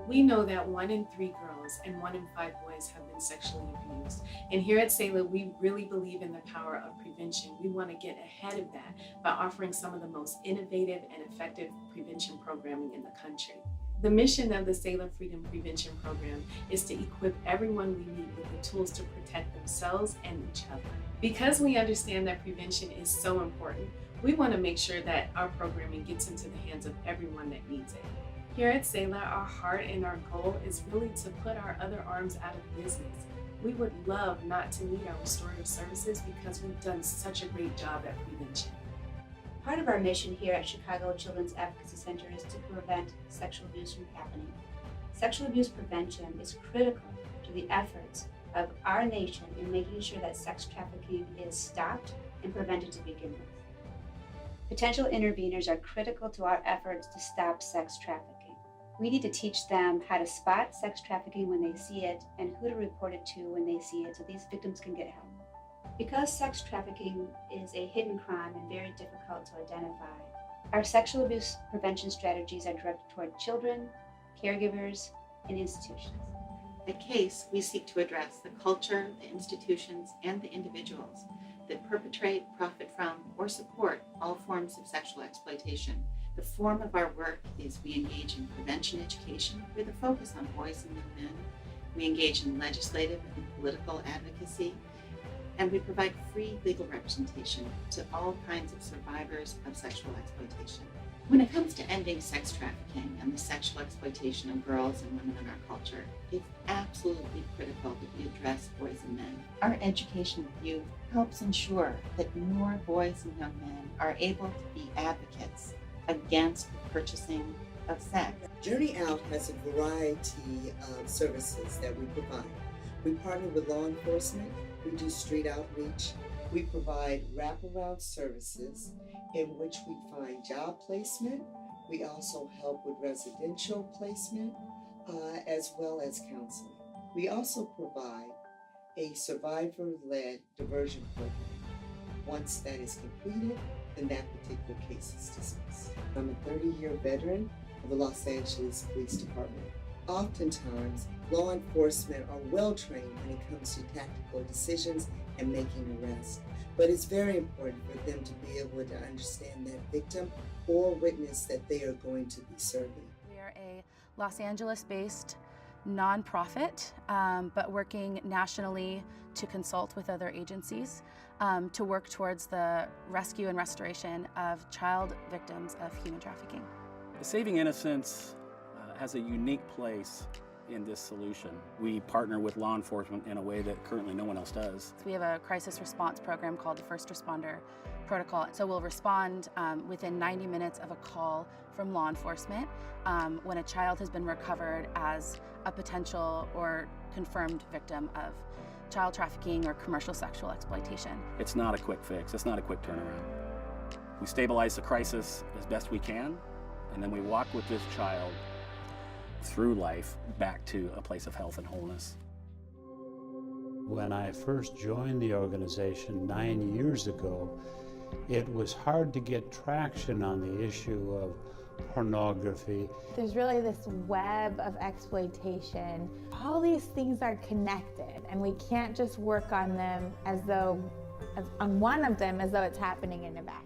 We know that 1 in 3 girls and 1 in 5 boys have been sexually abused. And here at Selah, we really believe in the power of prevention. We want to get ahead of that by offering some of the most innovative and effective prevention programming in the country. The mission of the Selah Freedom Prevention Program is to equip everyone we meet with the tools to protect themselves and each other. Because we understand that prevention is so important, we want to make sure that our programming gets into the hands of everyone that needs it. Here at Selah, our heart and our goal is really to put our other arms out of business. We would love not to need our restorative services because we've done such a great job at prevention. Part of our mission here at Chicago Children's Advocacy Center is to prevent sexual abuse from happening. Sexual abuse prevention is critical to the efforts of our nation in making sure that sex trafficking is stopped and prevented to begin with. Potential interveners are critical to our efforts to stop sex trafficking. We need to teach them how to spot sex trafficking when they see it and who to report it to when they see it so these victims can get help. Because sex trafficking is a hidden crime and very difficult to identify, our sexual abuse prevention strategies are directed toward children, caregivers, and institutions. At CASE, we seek to address the culture, the institutions, and the individuals that perpetrate, profit from, or support all forms of sexual exploitation. The form of our work is we engage in prevention education with a focus on boys and young men. We engage in legislative and political advocacy, and we provide free legal representation to all kinds of survivors of sexual exploitation. When it comes to ending sex trafficking and the sexual exploitation of girls and women in our culture, it's absolutely critical that we address boys and men. Our education of youth helps ensure that more boys and young men are able to be advocates against the purchasing of sex. Journey Out has a variety of services that we provide. We partner with law enforcement, we do street outreach, we provide wraparound services in which we find job placement. We also help with residential placement as well as counseling. We also provide a survivor-led diversion program. Once that is completed, then that particular case is dismissed. I'm a 30-year veteran of the Los Angeles Police Department. Oftentimes, law enforcement are well-trained when it comes to tactical decisions and making arrests. But it's very important for them to be able to understand that victim or witness that they are going to be serving. We are a Los Angeles-based nonprofit, but working nationally to consult with other agencies to work towards the rescue and restoration of child victims of human trafficking. Saving Innocence has a unique place in this solution. We partner with law enforcement in a way that currently no one else does. We have a crisis response program called the First Responder Protocol. So we'll respond within 90 minutes of a call from law enforcement when a child has been recovered as a potential or confirmed victim of child trafficking or commercial sexual exploitation. It's not a quick fix, it's not a quick turnaround. We stabilize the crisis as best we can, and then we walk with this child through life back to a place of health and wholeness. When I first joined the organization 9 years ago, it was hard to get traction on the issue of pornography. There's really this web of exploitation. All these things are connected, and we can't just work on them on one of them as though it's happening in a vacuum.